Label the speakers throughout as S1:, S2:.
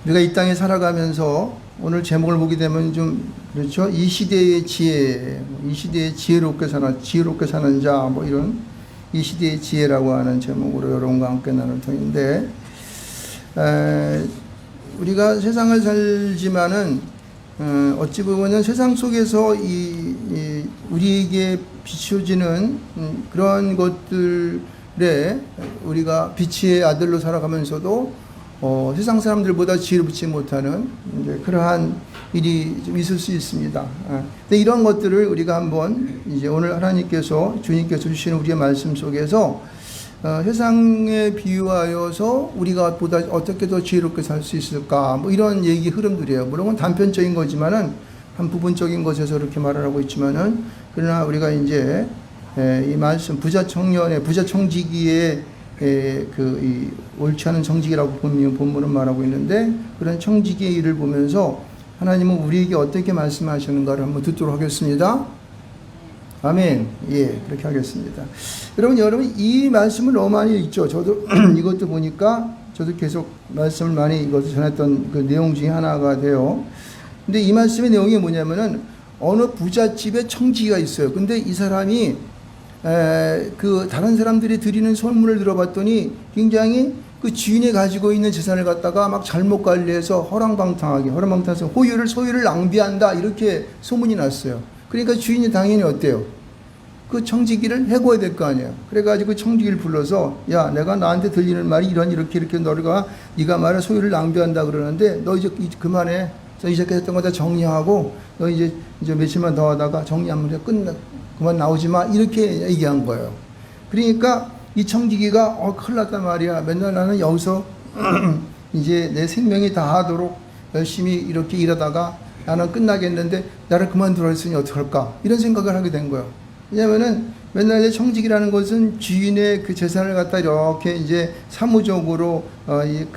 S1: 우리가 이 땅에 살아가면서 오늘 제목을 보게 되면 좀 그렇죠. 이 시대의 지혜, 이 시대의 지혜롭게 사는 자, 뭐 이런 이 시대의 지혜라고 하는 제목으로 여러분과 함께 나눌 터인데, 우리가 세상을 살지만은 어찌 보면은 세상 속에서 우리에게 비춰지는 그런 것들에 우리가 빛의 아들로 살아가면서도 세상 사람들보다 지혜롭지 못하는 이제 그러한 일이 좀 있을 수 있습니다. 근데 이런 것들을 우리가 한번 이제 오늘 하나님께서 주님께서 주시는 우리의 말씀 속에서 세상에 비유하여서 우리가 보다 어떻게 더 지혜롭게 살 수 있을까, 뭐 이런 얘기 흐름들이에요. 물론 단편적인 거지만은 한 부분적인 것에서 이렇게 말을 하고 있지만은, 그러나 우리가 이제 이 말씀 부자 청지기의 이 옳지 않은 청지기라고 본문은 말하고 있는데, 그런 청지기의 일을 보면서 하나님은 우리에게 어떻게 말씀하시는가를 한번 듣도록 하겠습니다. 아멘. 예, 그렇게 하겠습니다. 여러분 이 말씀을 너무 많이 읽죠. 저도 이것도 보니까 저도 계속 말씀을 많이 이것을 전했던 그 내용 중에 하나가 돼요. 근데 이 말씀의 내용이 뭐냐면은 어느 부잣집에 청지기가 있어요. 근데 이 사람이 그 다른 사람들이 드리는 선물을 들어봤더니 굉장히 그 주인이 가지고 있는 재산을 갖다가 막 잘못 관리해서 허랑방탕해서 소유를 낭비한다, 이렇게 소문이 났어요. 그러니까 주인이 당연히 어때요? 그 청지기를 해고해야 될 거 아니에요. 그래가지고 그 청지기를 불러서, 야, 내가 나한테 들리는 말이 이렇게 네가 말해 소유를 낭비한다 그러는데 너 이제 그만해. 너 이제까지 했던 거 다 정리하고 너 이제 며칠만 더 하다가 정리하면 그만 나오지 마, 이렇게 얘기한 거예요. 그러니까 이 청지기가 큰일 났단 말이야. 맨날 나는 여기서 이제 내 생명이 다하도록 열심히 이렇게 일하다가 나는 끝나겠는데 나를 그만두라 했으니 어떡할까, 이런 생각을 하게 된 거예요. 왜냐면은 맨날 이제 청지기라는 것은 주인의 그 재산을 갖다 이렇게 이제 사무적으로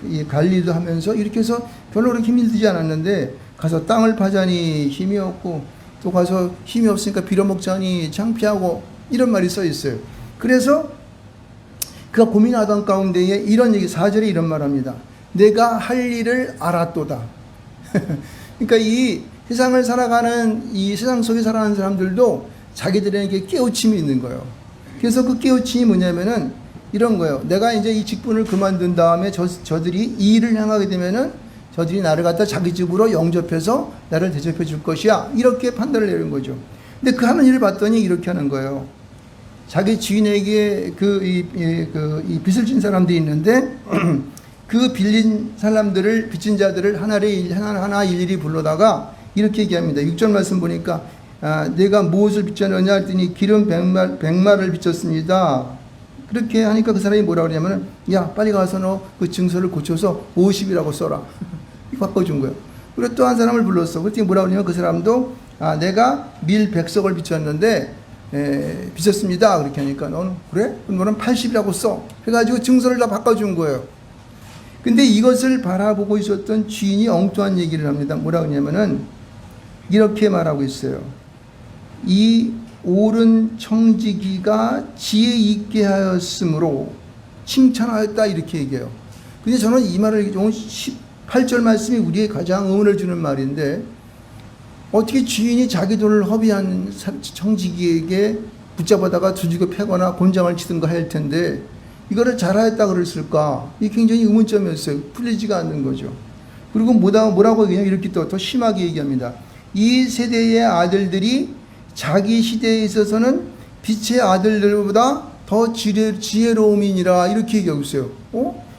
S1: 이 관리도 하면서 이렇게 해서 별로 그렇게 힘이 들지 않았는데, 가서 땅을 파자니 힘이 없고 또 가서 힘이 없으니까 빌어먹자니 창피하고, 이런 말이 써 있어요. 그래서 그가 고민하던 가운데에 이런 얘기, 4절에 이런 말 합니다. 내가 할 일을 알았도다. 그러니까 이 세상을 살아가는, 이 세상 속에 살아가는 사람들도 자기들에게 깨우침이 있는 거예요. 그래서 그 깨우침이 뭐냐면은 이런 거예요. 내가 이제 이 직분을 그만둔 다음에 저들이 이 일을 향하게 되면은 저들이 나를 갖다 자기 집으로 영접해서 나를 대접해 줄 것이야, 이렇게 판단을 내는 거죠. 근데 그 하는 일을 봤더니 이렇게 하는 거예요. 자기 주인에게 이 빚을 진 사람들이 있는데 그 빌린 사람들을, 빚진 자들을 하나 일일이 불러다가 이렇게 얘기합니다. 6절 말씀 보니까 내가 무엇을 빚졌느냐 했더니 기름 100마를 빚졌습니다. 그렇게 하니까 그 사람이 뭐라고 그러냐면, 야, 빨리 가서 너 그 증서를 고쳐서 50이라고 써라. 바꿔준 거예요. 그리고 또 한 사람을 불렀어. 그랬더니 뭐라고 그러냐면 그 사람도 내가 밀 100석을 빚졌는데 빚었습니다. 그렇게 하니까 너는 그래? 그럼 너는 80이라고 써. 해가지고 증서를 다 바꿔준 거예요. 근데 이것을 바라보고 있었던 주인이 엉뚱한 얘기를 합니다. 뭐라고 하냐면은 이렇게 말하고 있어요. 이 옳은 청지기가 지혜 있게 하였으므로 칭찬하였다, 이렇게 얘기해요. 근데 저는 이 말을 18절 말씀이 우리의 가장 의문을 주는 말인데, 어떻게 주인이 자기 돈을 허비한 청지기에게 붙잡아다가 두들겨 패거나 곤장을 치든가 할 텐데 이거를 잘하였다 그랬을까? 이게 굉장히 의문점이었어요. 풀리지가 않는 거죠. 그리고 뭐라고 그냥 이렇게 더 심하게 얘기합니다. 이 세대의 아들들이 자기 시대에 있어서는 빛의 아들들보다 더 지혜로움이니라, 이렇게 얘기하고 있어요.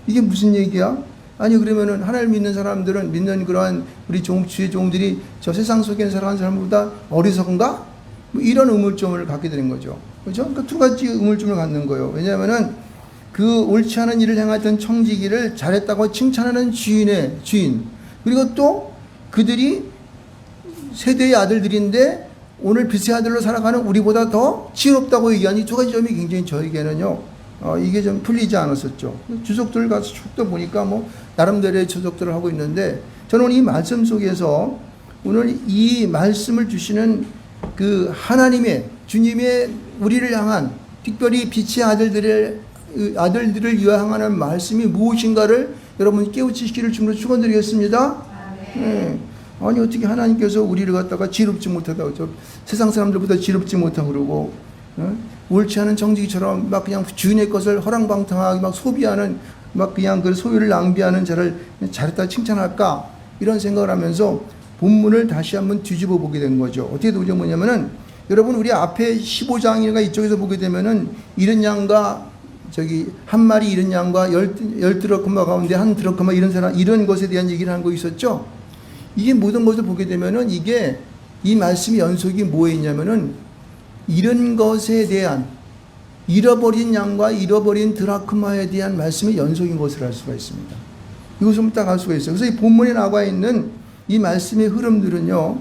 S1: 이게 무슨 얘기야? 아니, 그러면은 하나님 믿는 사람들은, 믿는 그러한 우리 주의 종들이 저 세상 속에 살아가는 사람보다 어리석은가? 뭐 이런 의문점을 갖게 되는 거죠. 그렇죠? 그러니까 두 가지 의문점을 갖는 거예요. 왜냐하면은 그 옳지 않은 일을 행했던 청지기를 잘했다고 칭찬하는 주인, 그리고 또 그들이 세대의 아들들인데 오늘 빛의 아들로 살아가는 우리보다 더 지혜롭다고 얘기하니, 두 가지 점이 굉장히 저에게는요, 이게 좀 풀리지 않았었죠. 주석들 가서 쭉 보니까 뭐 나름대로의 주석들을 하고 있는데, 저는 이 말씀 속에서 오늘 이 말씀을 주시는 그 하나님의, 주님의 우리를 향한, 특별히 빛의 아들들을 위하여 향하는 말씀이 무엇인가를 여러분 깨우치시기를 주님으로 축원드리겠습니다. 네. 아니 어떻게 하나님께서 우리를 갖다가 지롭지 못하다고, 저 세상 사람들보다 지롭지 못하고 그러고, 옳지 않은 정직이처럼 막 그냥 주인의 것을 허랑방탕하게 막 소비하는, 막 그냥 그 소유를 낭비하는 자를 잘했다 칭찬할까, 이런 생각을 하면서 본문을 다시 한번 뒤집어 보게 된 거죠. 어떻게 뒤집어 보냐면은, 여러분 우리 앞에 15장인가 이쪽에서 보게 되면은 이른 양과 저기 한 마리 이른 양과 열 드러크마 가운데 한 드러크마 이런 사람, 이런 것에 대한 얘기를 한 거 있었죠. 이게 모든 것을 보게 되면은 이게 이 말씀의 연속이 뭐에 있냐면은 이런 것에 대한, 잃어버린 양과 잃어버린 드라크마에 대한 말씀의 연속인 것을 알 수가 있습니다. 이것을 딱 알 수가 있어요. 그래서 이 본문에 나와 있는 이 말씀의 흐름들은요,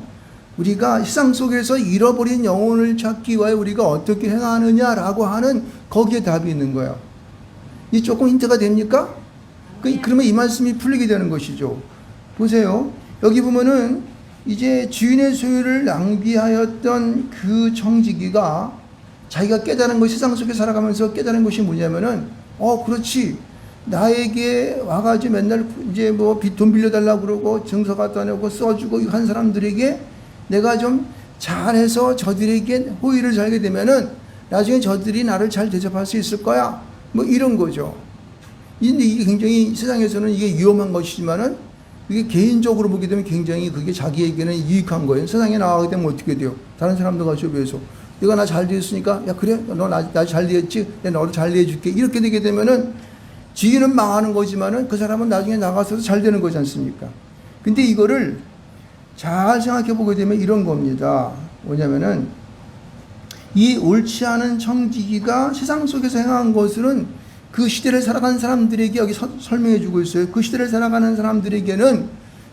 S1: 우리가 세상 속에서 잃어버린 영혼을 찾기 위해 우리가 어떻게 행하느냐라고 하는 거기에 답이 있는 거예요. 이 조금 힌트가 됩니까? 그러면 이 말씀이 풀리게 되는 것이죠. 보세요. 여기 보면은 이제 주인의 소유를 낭비하였던 그 청지기가 자기가 깨달은 것, 세상 속에 살아가면서 깨달은 것이 뭐냐면은, 그렇지. 나에게 와가지고 맨날 이제 뭐 돈 빌려달라고 그러고 증서 갖다 내고 써주고 한 사람들에게 내가 좀 잘해서 저들에게 호의를 살게 되면은 나중에 저들이 나를 잘 대접할 수 있을 거야. 뭐 이런 거죠. 근데 이게 굉장히 세상에서는 이게 위험한 것이지만은 이게 개인적으로 보게 되면 굉장히 그게 자기에게는 유익한 거예요. 세상에 나가게 되면 어떻게 돼요? 다른 사람들과 비해서. 내가 나 잘 되었으니까, 야, 그래? 너 나 잘 되었지? 내가 너를 잘 대해줄게. 이렇게 되게 되면은 지인은 망하는 거지만은 그 사람은 나중에 나가서도 잘 되는 거지 않습니까? 근데 이거를 잘 생각해 보게 되면 이런 겁니다. 뭐냐면은 이 옳지 않은 청지기가 세상 속에서 행한 것은 그 시대를 살아가는 사람들에게 여기 설명해 주고 있어요. 그 시대를 살아가는 사람들에게는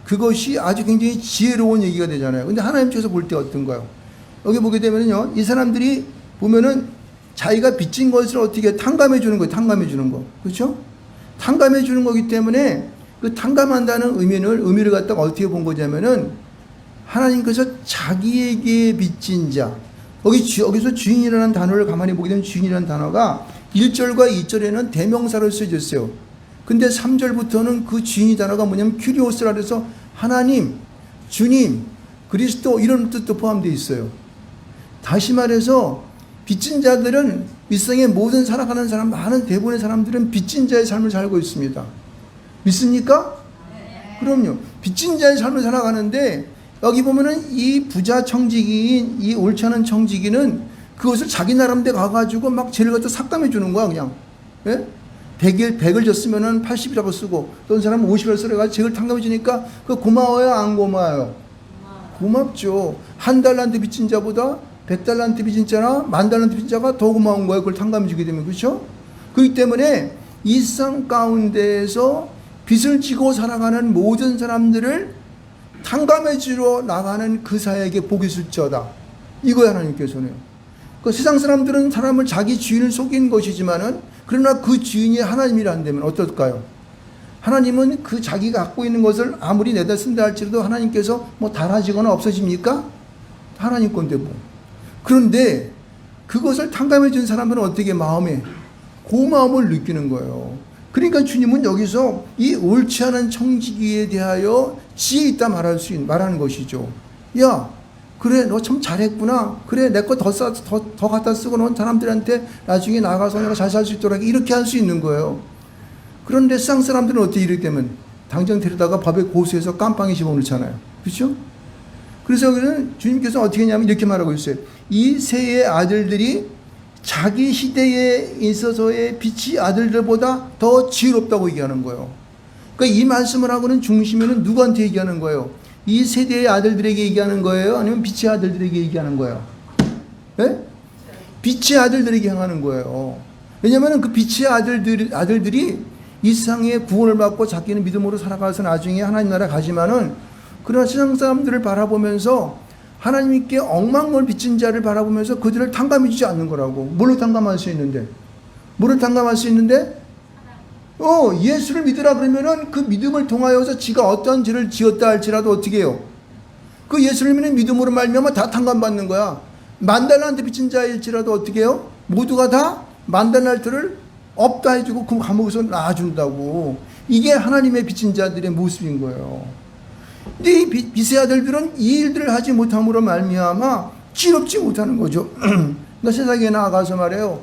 S1: 그것이 아주 굉장히 지혜로운 얘기가 되잖아요. 근데 하나님 쪽에서 볼 때 어떤가요? 여기 보게 되면요, 이 사람들이 보면은 자기가 빚진 것을 어떻게 탕감해 주는 거예요. 탕감해 주는 거. 그렇죠? 탕감해 주는 거기 때문에 그 탕감한다는 의미를 갖다가 어떻게 본 거냐면은 하나님께서 자기에게 빚진 자, 여기서 주인이라는 단어를 가만히 보게 되면 주인이라는 단어가 1절과 2절에는 대명사로 쓰여졌어요. 근데 3절부터는 그 주인이 단어가 뭐냐면 큐리오스라 그래서 하나님, 주님, 그리스도 이런 뜻도 포함되어 있어요. 다시 말해서 빚진 자들은 일생의 모든 살아가는 사람, 많은 대부분의 사람들은 빚진 자의 삶을 살고 있습니다. 믿습니까? 그럼요. 빚진 자의 삶을 살아가는데 여기 보면은 이 부자 청지기인 이 옳지 않은 청지기는 그것을 자기 나름대로 가가지고 막 죄를 갖다 삭감해 주는 거야, 그냥. 예? 100을 줬으면은 80이라고 쓰고, 어떤 사람은 50을 쓰러가지고 죄를 탕감해 주니까 그 고마워요, 안 고마워요? 고맙죠. 한 달란트 빚진 자보다 100달란트 빚진 자나 10,000달란트 빚진 자가 더 고마운 거예요. 그걸 탕감해 주게 되면. 그렇죠? 그렇기 때문에 이 세상 가운데에서 빚을 지고 살아가는 모든 사람들을 탕감해 주러 나가는 그 사에게 복이 있을지어다. 이거야 하나님께서는. 그 세상 사람들은 사람을 자기 주인을 속인 것이지만은, 그러나 그 주인이 하나님이라 한다면 어떨까요? 하나님은 그 자기가 갖고 있는 것을 아무리 내다 쓴다 할지라도 하나님께서 뭐 달아지거나 없어집니까? 하나님 건데 뭐. 그런데 그것을 탕감해 준 사람들은 어떻게 마음에 고마움을 느끼는 거예요. 그러니까 주님은 여기서 이 옳지 않은 청지기에 대하여 지혜 있다 말하는 것이죠. 야, 그래, 너 참 잘했구나. 그래, 내 거 더 갖다 쓰고 넌 사람들한테 나중에 나가서 내가 잘 살 수 있도록 이렇게 할 수 있는 거예요. 그런데 세상 사람들은 어떻게 이렇게 되면 당장 데려다가 밥에 고수해서 깜빵에 집어넣잖아요. 그렇죠? 그래서 주님께서 어떻게 했냐면 이렇게 말하고 있어요. 이 세의 아들들이 자기 시대에 있어서의 빛이 아들들보다 더 지혜롭다고 얘기하는 거예요. 그러니까 이 말씀을 하고는 중심에는 누구한테 얘기하는 거예요? 이 세대의 아들들에게 얘기하는 거예요? 아니면 빛의 아들들에게 얘기하는 거예요? 네? 빛의 아들들에게 향하는 거예요. 왜냐하면 그 빛의 아들들이 이 세상의 구원을 받고 자기는 믿음으로 살아가서 나중에 하나님 나라 가지만은, 그러나 세상 사람들을 바라보면서 하나님께 엉망을 빚진 자를 바라보면서 그들을 탕감해 주지 않는 거라고. 뭘로 탕감할 수 있는데? 뭐를 탕감할 수 있는데? 예수를 믿으라 그러면은 그 믿음을 통하여서 지가 어떤 죄를 지었다 할지라도 어떻게 해요? 그 예수를 믿는 믿음으로 말미암아 다 탕감받는 거야. 10,000달란트 빚진 자일지라도 어떻게 해요? 모두가 다 10,000달란트를 없다 해주고 그 감옥에서 놔준다고. 이게 하나님의 빚진 자들의 모습인 거예요. 근데 이 빚의 아들들은 이 일들을 하지 못함으로 말미암아 지롭지 못하는 거죠. 그러니까 세상에 나아가서 말해요.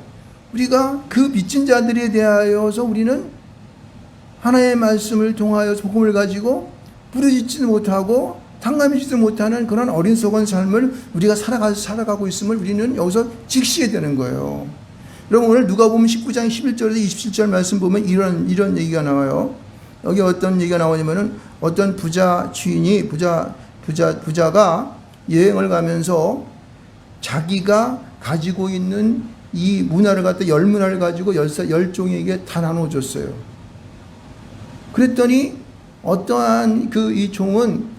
S1: 우리가 그 빚진 자들에 대하여서 우리는 하나님의 말씀을 통하여 복음을 가지고 부르짖지도 못하고 탕감해주지도 못하는 그런 어린속한 삶을 우리가 살아가고 있음을 우리는 여기서 직시해야 되는 거예요. 여러분 오늘 누가복음 19장 11절에서 27절 말씀 보면 이런 얘기가 나와요. 여기 어떤 얘기가 나오냐면은 어떤 부자가 여행을 가면서 자기가 가지고 있는 이 문화를 갖다 열 문화를 가지고 열 종에게 다 나눠줬어요. 그랬더니 어떠한 이 종은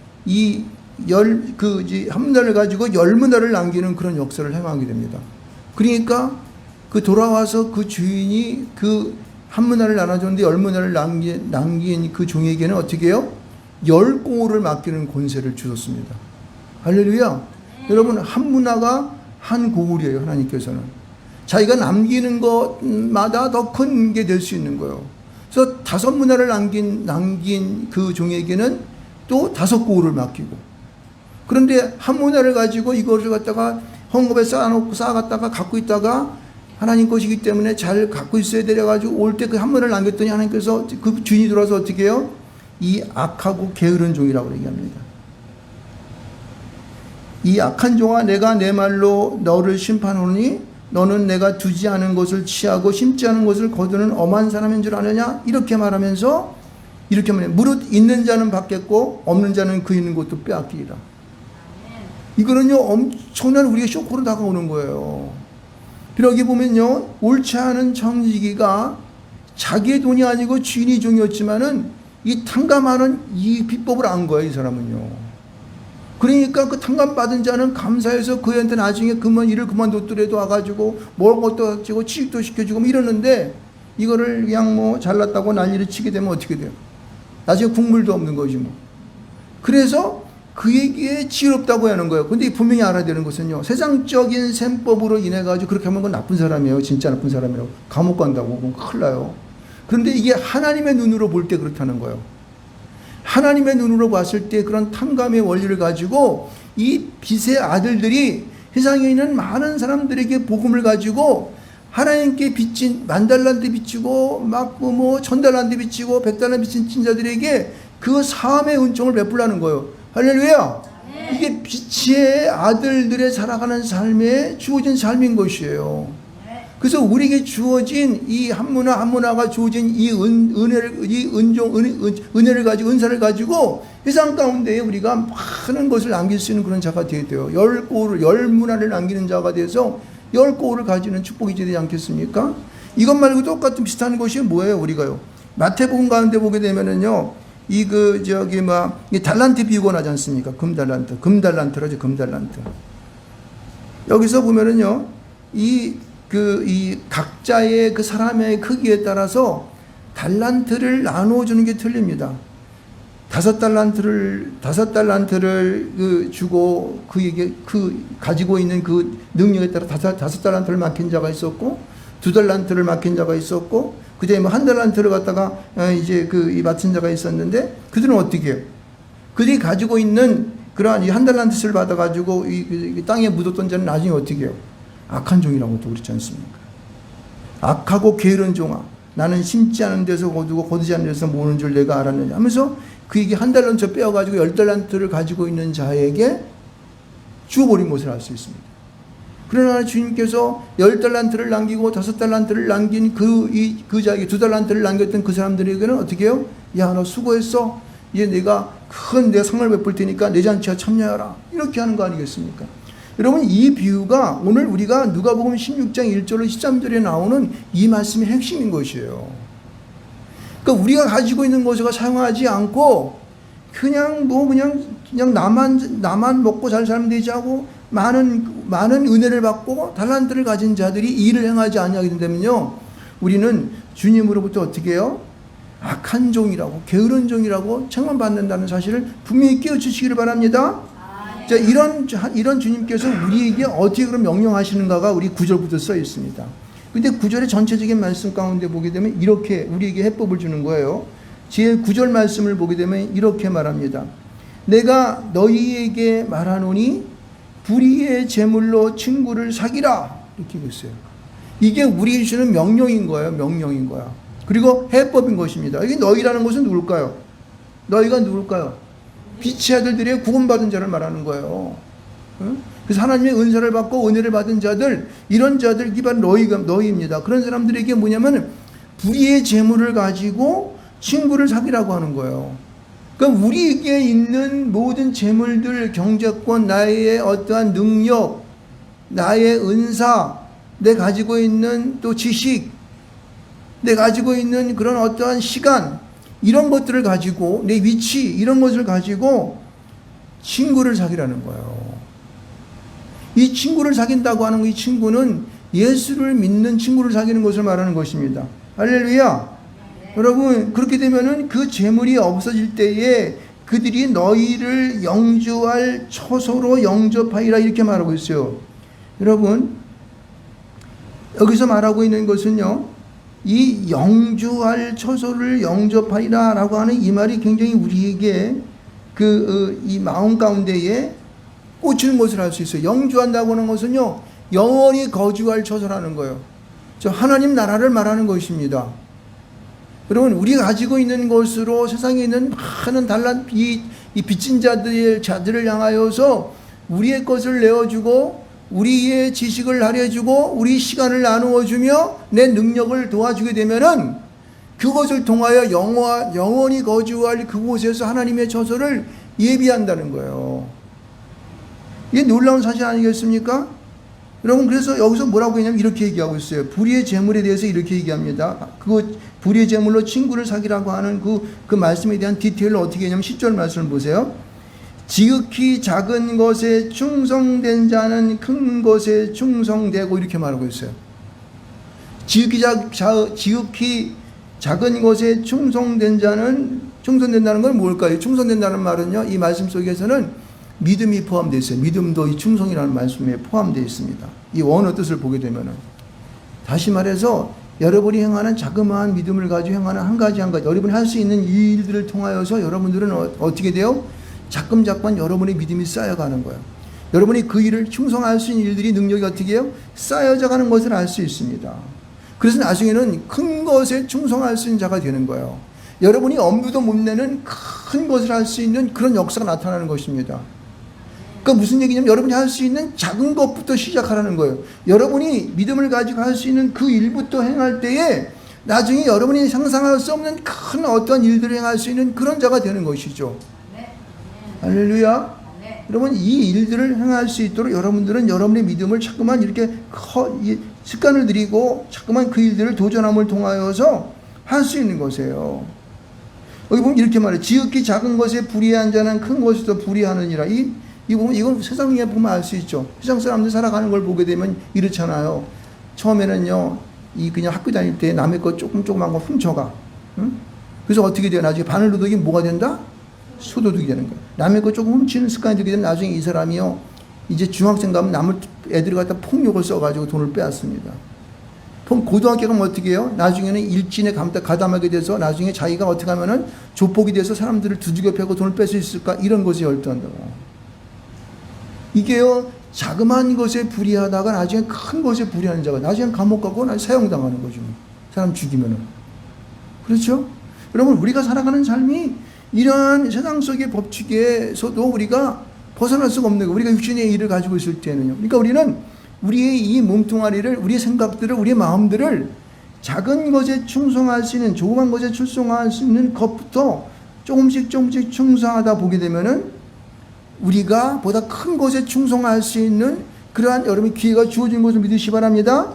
S1: 한 문화를 가지고 열 문화를 남기는 그런 역사를 행하게 됩니다. 그러니까 돌아와서 그 주인이 한 문화를 나눠줬는데 열 문화를 남긴 그 종에게는 어떻게 해요? 10고을을 맡기는 권세를 주셨습니다. 할렐루야. 여러분 한 문화가 한 고을이에요. 하나님께서는 자기가 남기는 것마다 더 큰 게 될 수 있는 거예요. 그래서 5문화를 남긴 그 종에게는 또 5고을을 맡기고, 그런데 한 문화를 가지고 이것을 갖다가 헝겊에 쌓아갔다가 갖고 있다가 하나님 것이기 때문에 잘 갖고 있어야 돼가지고 올 때 그 한 문화를 남겼더니 하나님께서 그 주인이 들어와서 어떻게 해요? 이 악하고 게으른 종이라고 얘기합니다. 이 악한 종아, 내가 내 말로 너를 심판하노니 너는 내가 두지 않은 것을 취하고 심지 않은 것을 거두는 엄한 사람인 줄 아느냐? 이렇게 말하면서 이렇게 말해요. 무릇 있는 자는 받겠고 없는 자는 그 있는 것도 빼앗기리라. 이거는요 엄청난 우리의 쇼크로 다가오는 거예요. 여기 보면요 옳지 않은 청지기가 자기의 돈이 아니고 주인이 종이었지만은 이 탕감하는 이 비법을 안 거예요. 이 사람은요. 그러니까 그 탕감받은 자는 감사해서 그한테 나중에 일을 그만뒀더라도 와가지고 먹을 것도 주고 취직도 시켜주고 이러는데 이거를 그냥 잘났다고 난리를 치게 되면 어떻게 돼요? 나중에 국물도 없는 거지 뭐. 그래서 그에게 지혜롭다고 하는 거예요. 근데 분명히 알아야 되는 것은요, 세상적인 셈법으로 인해 가지고 그렇게 하면 그건 나쁜 사람이에요. 진짜 나쁜 사람이라고. 감옥 간다고. 그건 큰일 나요. 그런데 이게 하나님의 눈으로 볼 때 그렇다는 거예요. 하나님의 눈으로 봤을 때 그런 탕감의 원리를 가지고 이 빚의 아들들이 세상에 있는 많은 사람들에게 복음을 가지고 하나님께 빚진 10,000달란트 빚지고 1,000달란트 빚지고 100달란트 빚진 자들에게 그 사함의 은총을 베풀라는 거예요. 할렐루야. 이게 빚의 아들들의 살아가는 삶에 주어진 삶인 것이에요. 그래서 우리에게 주어진 이 한 문화가 주어진 이 은혜를 가지고 은사를 가지고 세상 가운데에 우리가 많은 것을 남길 수 있는 그런 자가 되어야 돼요. 10문화를 남기는 자가 돼서 10고을을 가지는 축복이 되지 않겠습니까? 이것 말고 똑같은 비슷한 것이 뭐예요? 우리가요. 마태복음 가운데 보게 되면은요, 이 달란트 비유가 나지 않습니까? 금달란트라죠. 금달란트. 여기서 보면은요, 이 각자의 그 사람의 크기에 따라서 달란트를 나누어주는 게 틀립니다. 5달란트를 주고 그에게 가지고 있는 그 능력에 따라 5달란트를 맡긴 자가 있었고, 2달란트를 맡긴 자가 있었고, 그 다음에 1달란트를 갖다가 이 맡은 자가 있었는데, 그들은 어떻게 해요? 그들이 가지고 있는 그러한 이 1달란트를 받아가지고 이 땅에 묻었던 자는 나중에 어떻게 해요? 악한 종이라고 또 그렇지 않습니까? 악하고 게으른 종아, 나는 심지 않은 데서 거두고 거두지 않은 데서 모으는 줄 내가 알았느냐 하면서 그에게 1달란트 빼어가지고 10달란트를 가지고 있는 자에게 주어버린 것을 알 수 있습니다. 그러나 주님께서 10달란트를 남기고 5달란트를 남긴 그 자에게 2달란트를 남겼던 그 사람들에게는 어떻게 해요? 야, 너 수고했어. 이제 내가 큰 내 상을 베풀 테니까 내 잔치에 참여하라. 이렇게 하는 거 아니겠습니까? 여러분, 이 비유가 오늘 우리가 누가복음 16장 1절로 13절에 나오는 이 말씀의 핵심인 것이에요. 그러니까 우리가 가지고 있는 것을 사용하지 않고 그냥 나만 먹고 잘 살면 되지 하고 많은 은혜를 받고 달란트를 가진 자들이 일을 행하지 않게 되면요, 우리는 주님으로부터 어떻게 해요? 악한 종이라고, 게으른 종이라고 책망받는다는 사실을 분명히 깨우치시기를 바랍니다. 자, 이런 주님께서 우리에게 어떻게 그럼 명령하시는가가 우리 9절부터 써 있습니다. 근데 9절의 전체적인 말씀 가운데 보게 되면 이렇게 우리에게 해법을 주는 거예요. 제 9절 말씀을 보게 되면 이렇게 말합니다. 내가 너희에게 말하노니 불의의 제물로 친구를 사귀라. 이렇게 했어요. 이게 우리에게 주는 명령인 거예요. 명령인 거야. 그리고 해법인 것입니다. 이게 너희라는 것은 누굴까요? 너희가 누굴까요? 빛의 아들들의 구원받은 자를 말하는 거예요. 그래서 하나님의 은사를 받고 은혜를 받은 자들, 이런 자들 기반 너희입니다. 그런 사람들에게 뭐냐면 불의의 재물을 가지고 친구를 사귀라고 하는 거예요. 그러니까 우리에게 있는 모든 재물들, 경제권, 나의 어떠한 능력, 나의 은사, 내 가지고 있는 또 지식, 내 가지고 있는 그런 어떠한 시간, 이런 것들을 가지고, 내 위치, 이런 것을 가지고 친구를 사귀라는 거예요. 이 친구를 사귄다고 하는 이 친구는 예수를 믿는 친구를 사귀는 것을 말하는 것입니다. 할렐루야. 네. 여러분, 그렇게 되면은 그 재물이 없어질 때에 그들이 너희를 영주할 처소로 영접하리라 이렇게 말하고 있어요. 여러분, 여기서 말하고 있는 것은요, 이 영주할 처소를 영접하리라 라고 하는 이 말이 굉장히 우리에게 이 마음 가운데에 꽂히는 것을 알 수 있어요. 영주한다고 하는 것은요, 영원히 거주할 처소라는 거예요. 저 하나님 나라를 말하는 것입니다. 여러분, 우리가 가지고 있는 것으로 세상에 있는 많은 달란 이 빚진 자들을 향하여서 우리의 것을 내어주고 우리의 지식을 할애해주고 우리 시간을 나누어주며 내 능력을 도와주게 되면은 그것을 통하여 영원히 거주할 그곳에서 하나님의 처소를 예비한다는 거예요. 이게 놀라운 사실 아니겠습니까? 여러분, 그래서 여기서 뭐라고 했냐면 이렇게 얘기하고 있어요. 불의의 재물에 대해서 이렇게 얘기합니다. 불의의 재물로 친구를 사귀라고 하는 그 말씀에 대한 디테일을 어떻게 했냐면 10절 말씀을 보세요. 지극히 작은 것에 충성된 자는 큰 것에 충성되고 이렇게 말하고 있어요. 지극히 작은 것에 충성된다는 건 뭘까요? 충성된다는 말은요, 이 말씀 속에서는 믿음이 포함되어 있어요. 믿음도 이 충성이라는 말씀에 포함되어 있습니다. 이 원어 뜻을 보게 되면은, 다시 말해서 여러분이 행하는 자그마한 믿음을 가지고 행하는 한 가지 여러분이 할 수 있는 일들을 통하여서 여러분들은 어떻게 돼요? 자꾸만 여러분의 믿음이 쌓여가는 거예요. 여러분이 그 일을 충성할 수 있는 일들이 능력이 어떻게 해요? 쌓여져 가는 것을 알 수 있습니다. 그래서 나중에는 큰 것에 충성할 수 있는 자가 되는 거예요. 여러분이 엄두도 못 내는 큰 것을 할 수 있는 그런 역사가 나타나는 것입니다. 그러니까 무슨 얘기냐면 여러분이 할 수 있는 작은 것부터 시작하라는 거예요. 여러분이 믿음을 가지고 할 수 있는 그 일부터 행할 때에 나중에 여러분이 상상할 수 없는 큰 어떤 일들을 행할 수 있는 그런 자가 되는 것이죠. 할렐루야. 여러분, 이 일들을 행할 수 있도록 여러분들은 여러분의 믿음을 자꾸만 이렇게 습관을 들이고 자꾸만 그 일들을 도전함을 통하여서 할 수 있는 것이에요. 여기 보면 이렇게 말해요. 지극히 작은 것에 불의한 자는 큰 것에도 불의하느니라. 이건 세상에 보면 알 수 있죠. 세상 사람들 살아가는 걸 보게 되면 이렇잖아요. 처음에는요, 그냥 학교 다닐 때 남의 것 조그만 거 훔쳐가. 응? 그래서 어떻게 돼요? 나중에 바늘도둑이 뭐가 된다? 소도둑이 되는 거예요. 남의 거 조금 훔치는 습관이 들게 되면 나중에 이 사람이요, 이제 중학생 가면 애들을 갖다 폭력을 써가지고 돈을 빼앗습니다. 고등학교 가면 어떻게 해요? 나중에는 일진에 가담하게 돼서 나중에 자기가 어떻게 하면은 조폭이 돼서 사람들을 두들겨 패고 돈을 뺄 수 있을까? 이런 것에 열도한다고. 이게요, 자그마한 것에 불의하다가 나중에 큰 것에 불의하는 자가 나중에 감옥 가고 사형당하는 거죠. 사람 죽이면은. 그렇죠? 여러분, 우리가 살아가는 삶이 이러한 세상 속의 법칙에서도 우리가 벗어날 수가 없는 거예요. 우리가 육신의 일을 가지고 있을 때는요. 그러니까 우리는 우리의 이 몸뚱아리를, 우리의 생각들을, 우리의 마음들을 작은 것에 충성할 수 있는, 조그만 것에 충성할 수 있는 것부터 조금씩 충성하다 보게 되면은 우리가 보다 큰 것에 충성할 수 있는 그러한 여러분 기회가 주어진 것을 믿으시 바랍니다.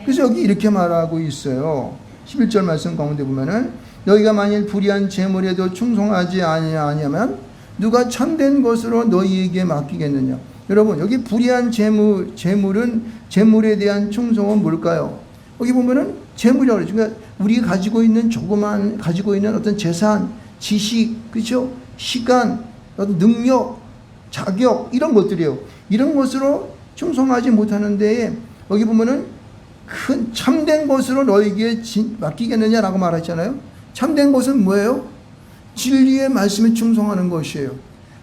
S1: 그래서 여기 이렇게 말하고 있어요. 11절 말씀 가운데 보면은 너희가 만일 불의한 재물에도 충성하지 아니하면 누가 참된 것으로 너희에게 맡기겠느냐. 여러분, 여기 불의한 재물에 대한 충성은 뭘까요? 여기 보면은 재물이라고 그러죠. 그러니까 우리가 가지고 있는 어떤 재산, 지식, 그렇죠? 시간, 어떤 능력, 자격, 이런 것들이에요. 이런 것으로 충성하지 못하는 데에 여기 보면은 큰 참된 것으로 너에게 맡기겠느냐라고 말하잖아요. 참된 것은 뭐예요? 진리의 말씀에 충성하는 것이에요.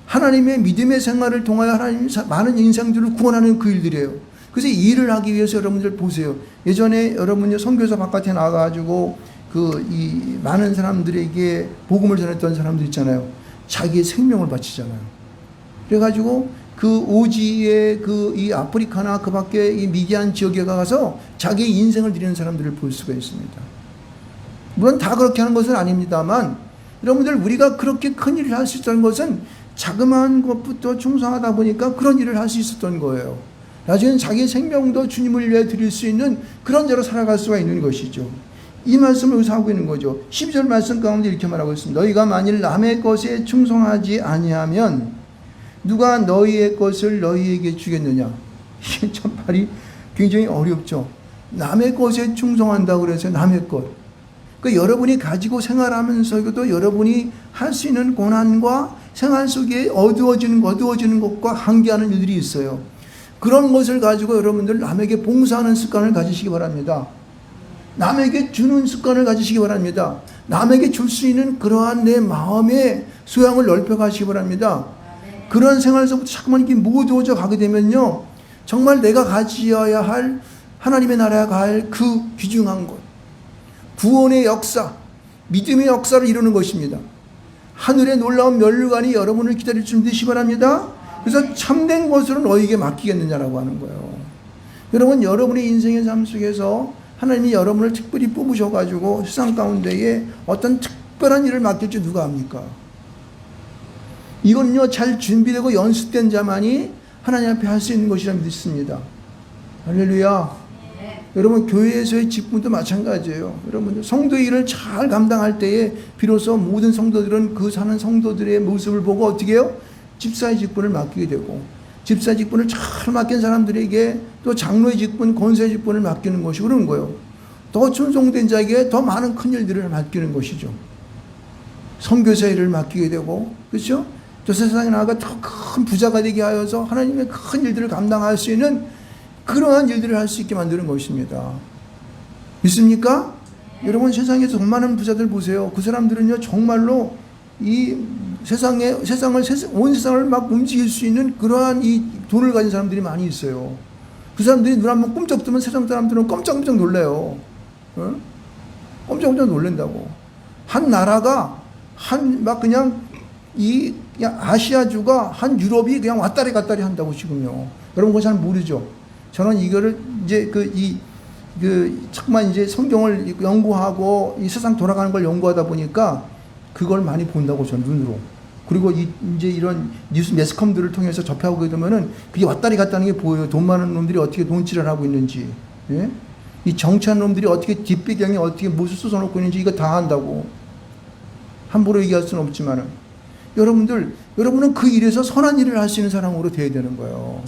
S1: 하나님의 믿음의 생활을 통하여 하나님 많은 인생들을 구원하는 그 일들이에요. 그래서 이 일을 하기 위해서 여러분들 보세요. 예전에 여러분이 선교사 바깥에 나가가지고 이 많은 사람들에게 복음을 전했던 사람들 있잖아요. 자기의 생명을 바치잖아요. 그래가지고 그 오지의 이 아프리카나 그 밖에 이 미디안 지역에 가서 자기의 인생을 드리는 사람들을 볼 수가 있습니다. 물론 다 그렇게 하는 것은 아닙니다만, 여러분들 우리가 그렇게 큰 일을 할 수 있다는 것은 자그마한 것부터 충성하다 보니까 그런 일을 할 수 있었던 거예요. 나중엔 자기의 생명도 주님을 위해 드릴 수 있는 그런 자로 살아갈 수가 있는 것이죠. 이 말씀을 여기서 하고 있는 거죠. 12절 말씀 가운데 이렇게 말하고 있습니다. 너희가 만일 남의 것에 충성하지 아니하면 누가 너희의 것을 너희에게 주겠느냐. 이게 참 말이 굉장히 어렵죠. 남의 것에 충성한다고 그래서 남의 것. 그러니까 여러분이 가지고 생활하면서도 여러분이 할 수 있는 고난과 생활 속에 어두워지는 것과 한계하는 일들이 있어요. 그런 것을 가지고 여러분들 남에게 봉사하는 습관을 가지시기 바랍니다. 남에게 주는 습관을 가지시기 바랍니다. 남에게 줄 수 있는 그러한 내 마음의 소양을 넓혀가시기 바랍니다. 그런 생활에서부터 자꾸만 이렇게 모두어져 가게 되면요, 정말 내가 가지어야 할 하나님의 나라에 갈 그 귀중한 것, 구원의 역사, 믿음의 역사를 이루는 것입니다. 하늘의 놀라운 면류관이 여러분을 기다릴 줄 믿으시기 바랍니다. 그래서 참된 것으로 너에게 맡기겠느냐라고 하는 거예요. 여러분, 여러분의 인생의 삶 속에서 하나님이 여러분을 특별히 뽑으셔가지고 세상 가운데에 어떤 특별한 일을 맡길지 누가 압니까? 이건요, 잘 준비되고 연습된 자만이 하나님 앞에 할 수 있는 것이라 믿습니다. 할렐루야. 여러분, 교회에서의 직분도 마찬가지예요. 여러분, 성도의 일을 잘 감당할 때에 비로소 모든 성도들은 그 사는 성도들의 모습을 보고 어떻게 해요? 집사의 직분을 맡기게 되고, 집사의 직분을 잘 맡긴 사람들에게 또 장로의 직분, 권사의 직분을 맡기는 것이 그런 거예요. 더 충성된 자에게 더 많은 큰 일들을 맡기는 것이죠. 선교사 일을 맡기게 되고, 그렇죠? 저 세상에 나아가 더 큰 부자가 되게 하여서 하나님의 큰 일들을 감당할 수 있는 그러한 일들을 할 수 있게 만드는 것입니다. 믿습니까? 여러분, 세상에서 돈 많은 부자들 보세요. 그 사람들은요, 정말로 이 온 세상을 막 움직일 수 있는 그러한 이 돈을 가진 사람들이 많이 있어요. 그 사람들이 눈 한번 꼼짝 뜨면 세상 사람들은 깜짝깜짝 놀래요. 어? 깜짝깜짝 놀란다고. 한 나라가 그냥 아시아주가 한 유럽이 그냥 왔다리 갔다리 한다고 지금요. 여러분, 그거 잘 모르죠? 저는 이거를 이제 자꾸만 이제 성경을 연구하고 이 세상 돌아가는 걸 연구하다 보니까 그걸 많이 본다고, 전 눈으로. 그리고 이제 이런 뉴스 매스컴들을 통해서 접하게 되면은 그게 왔다리 갔다는 게 보여요. 돈 많은 놈들이 어떻게 돈칠을 하고 있는지, 예? 이 정치한 놈들이 어떻게 뒷배경에 어떻게 무엇을 쏟아놓고 있는지 이거 다 한다고. 함부로 얘기할 수는 없지만은, 여러분은 그 일에서 선한 일을 할 수 있는 사람으로 되어야 되는 거예요.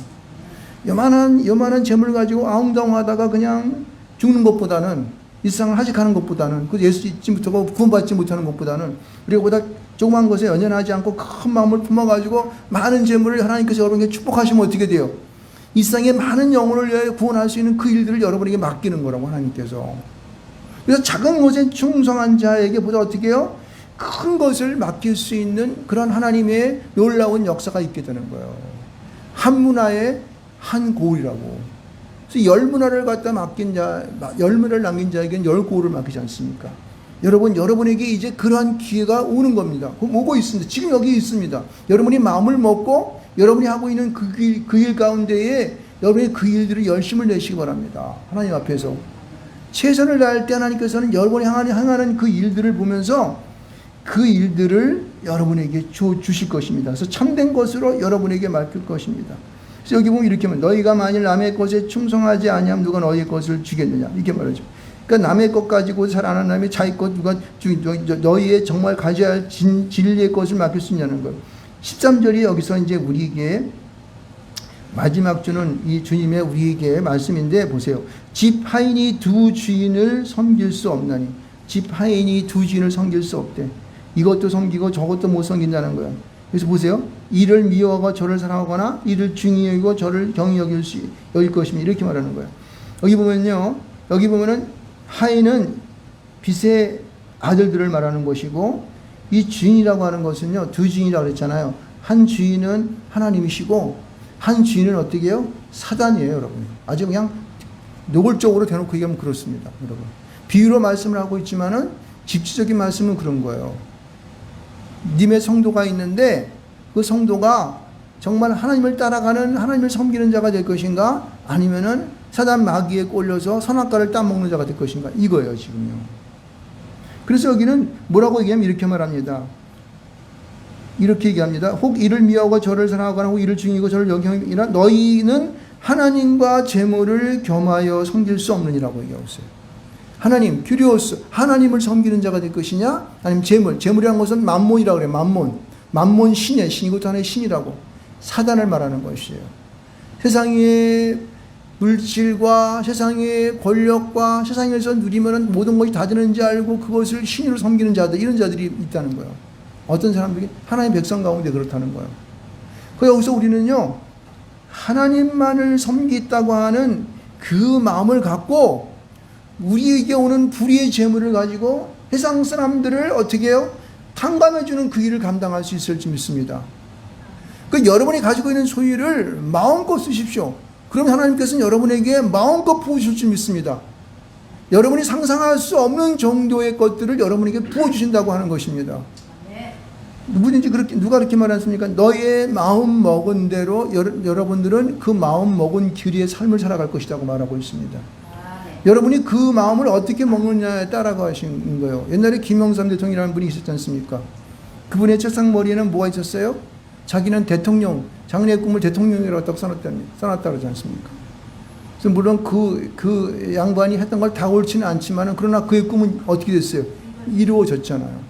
S1: 요만한 재물 가지고 아웅다웅하다가 그냥 죽는 것보다는, 일상을 하직하는 것보다는, 그 예수 믿지부터 구원받지 못하는 것보다는, 그리고 보다 조그만 것에 연연하지 않고 큰 마음을 품어가지고 많은 재물을 하나님께서 여러분에게 축복하시면 어떻게 돼요? 일상의 많은 영혼을 위하여 구원할 수 있는 그 일들을 여러분에게 맡기는 거라고, 하나님께서. 그래서 작은 것에 충성한 자에게 보다 어떻게 해요? 큰 것을 맡길 수 있는 그런 하나님의 놀라운 역사가 있게 되는 거예요. 한 문화에 한 고울이라고. 그래서 10문화를 갖다 맡긴 자, 10문화를 남긴 자에게는 10고울을 맡기지 않습니까? 여러분에게 이제 그러한 기회가 오는 겁니다. 오고 있습니다. 지금 여기 있습니다. 여러분이 마음을 먹고 여러분이 하고 있는 그 일 가운데에 여러분이 그 일들을 열심을 내시기 바랍니다. 하나님 앞에서. 최선을 다할 때 하나님께서는 여러분이 향하는 그 일들을 보면서 그 일들을 여러분에게 주실 것입니다. 그래서 참된 것으로 여러분에게 맡길 것입니다. 그래서 여기 보면 이렇게 말합니다. 너희가 만일 남의 것에 충성하지 아니하면 누가 너희의 것을 주겠느냐, 이렇게 말하죠. 그러니까 남의 것 가지고 잘 안 하는 남의 자기 것 누가 너희의 정말 가져야 할 진리의 것을 맡길 수 있냐는 거예요. 13절이 여기서 이제 우리에게 마지막 주는 이 주님의 우리에게 말씀인데, 보세요. 집 하인이 두 주인을 섬길 수 없나니. 집 하인이 두 주인을 섬길 수 없대. 이것도 섬기고 저것도 못 섬긴다는 거예요. 그래서 보세요. 이를 미워하고 저를 사랑하거나 이를 중히 여기고 저를 경히 여길 것입니다. 이렇게 말하는 거예요. 여기 보면은 하인은 빚의 아들들을 말하는 것이고, 이 주인이라고 하는 것은요, 두 주인이라고 그랬잖아요. 한 주인은 하나님이시고 한 주인은 어떻게 해요? 사단이에요, 여러분. 아주 그냥 노골적으로 대놓고 얘기하면 그렇습니다, 여러분. 비유로 말씀을 하고 있지만은 직접적인 말씀은 그런 거예요. 님의 성도가 있는데 그 성도가 정말 하나님을 따라가는, 하나님을 섬기는 자가 될 것인가, 아니면은 사단 마귀에 꼴려서 선악과를 따먹는 자가 될 것인가, 이거예요 지금요. 그래서 여기는 뭐라고 얘기하면 이렇게 말합니다. 이렇게 얘기합니다. 혹 이를 미워하고 저를 사랑하거나 혹 이를 중이고 저를 여기니라 너희는 하나님과 재물을 겸하여 섬길 수 없느니라고 얘기하고 있어요. 하나님, 큐리오스, 하나님을 섬기는 자가 될 것이냐, 아니면 재물, 재물이라는 것은 만몬이라고 그래요. 만몬 신의 신이고 또 하나의 신이라고, 사단을 말하는 것이에요. 세상의 물질과 세상의 권력과 세상에서 누리면 모든 것이 다 되는지 알고 그것을 신으로 섬기는 자들, 이런 자들이 있다는 거예요. 어떤 사람들이 하나님 백성 가운데 그렇다는 거예요. 그 여기서 우리는요, 하나님만을 섬기겠다고 하는 그 마음을 갖고 우리에게 오는 불의의 재물을 가지고 세상 사람들을 어떻게 해요? 탕감해주는 그 일을 감당할 수 있을지 믿습니다. 그 여러분이 가지고 있는 소유를 마음껏 쓰십시오. 그럼 하나님께서는 여러분에게 마음껏 부어주실 줄 믿습니다. 여러분이 상상할 수 없는 정도의 것들을 여러분에게 부어주신다고 하는 것입니다. 누구든지 그렇게, 누가 그렇게 말했습니까? 너의 마음 먹은 대로 여러분들은 그 마음 먹은 길의 삶을 살아갈 것이라고 말하고 있습니다. 여러분이 그 마음을 어떻게 먹느냐에 따라가 하신 거예요. 옛날에 김영삼 대통령이라는 분이 있었지 않습니까? 그분의 책상머리에는 뭐가 있었어요? 자기는 대통령, 장래의 꿈을 대통령이라고 써놨다 그러지 않습니까? 그래서 물론 그 양반이 했던 걸 다 옳지는 않지만, 그러나 그의 꿈은 어떻게 됐어요? 이루어졌잖아요.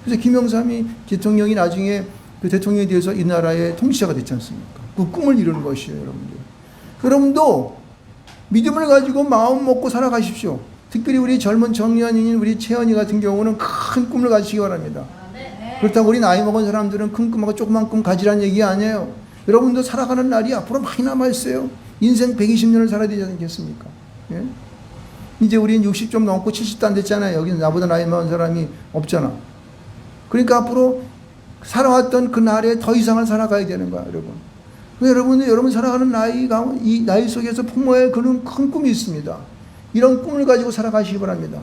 S1: 그래서 김영삼이 대통령이 나중에 그 대통령에 대해서 이 나라의 통치자가 됐지 않습니까? 그 꿈을 이루는 것이에요, 여러분들. 여러분도 믿음을 가지고 마음 먹고 살아가십시오. 특별히 우리 젊은 청년인 우리 채연이 같은 경우는 큰 꿈을 가지시기 바랍니다. 그렇다고 우리 나이 먹은 사람들은 큰 꿈하고 조그만 꿈 가지라는 얘기 아니에요. 여러분도 살아가는 날이 앞으로 많이 남아있어요. 인생 120년을 살아야 되지 않겠습니까? 예? 이제 우리는 60 좀 넘고 70도 안 됐잖아요. 여기는 나보다 나이 많은 사람이 없잖아. 그러니까 앞으로 살아왔던 그 날에 더 이상을 살아가야 되는 거야, 여러분. 여러분 살아가는 이 나이 속에서 품어야 그런 큰 꿈이 있습니다. 이런 꿈을 가지고 살아가시기 바랍니다.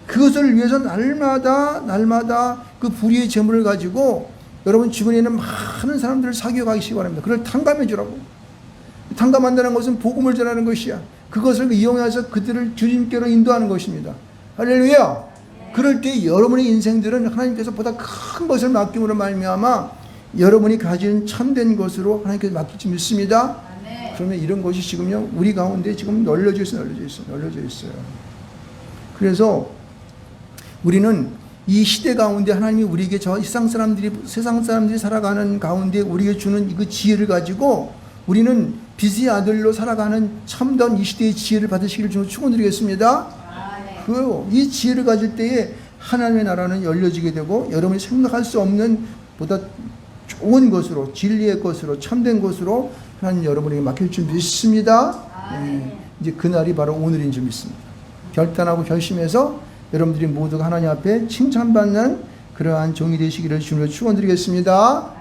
S1: 그것을 위해서 날마다 그 불의의 재물을 가지고 여러분 주변에 있는 많은 사람들을 사귀어 가시기 바랍니다. 그걸 탕감해 주라고. 탕감한다는 것은 복음을 전하는 것이야. 그것을 이용해서 그들을 주님께로 인도하는 것입니다. 할렐루야. 그럴 때 여러분의 인생들은 하나님께서 보다 큰 것을 맡김으로 말미암아 여러분이 가진 참된 것으로 하나님께서 맡길 줄 믿습니다. 그러면 이런 것이 지금요, 우리 가운데 지금 널려져 있어요. 그래서 우리는 이 시대 가운데 하나님이 우리에게 세상 사람들이 살아가는 가운데 우리에게 주는 그 지혜를 가지고 우리는 빛의 아들로 살아가는 참다운 이 시대의 지혜를 받으시기를 주로 축원드리겠습니다. 이 지혜를 가질 때에 하나님의 나라는 열려지게 되고 여러분이 생각할 수 없는 보다 좋은 것으로, 진리의 것으로, 참된 것으로 하나님 여러분에게 맡길 줄 믿습니다. 이제 그날이 바로 오늘인 줄 믿습니다. 결단하고 결심해서 여러분들이 모두가 하나님 앞에 칭찬받는 그러한 종이 되시기를 주님으로 축원드리겠습니다.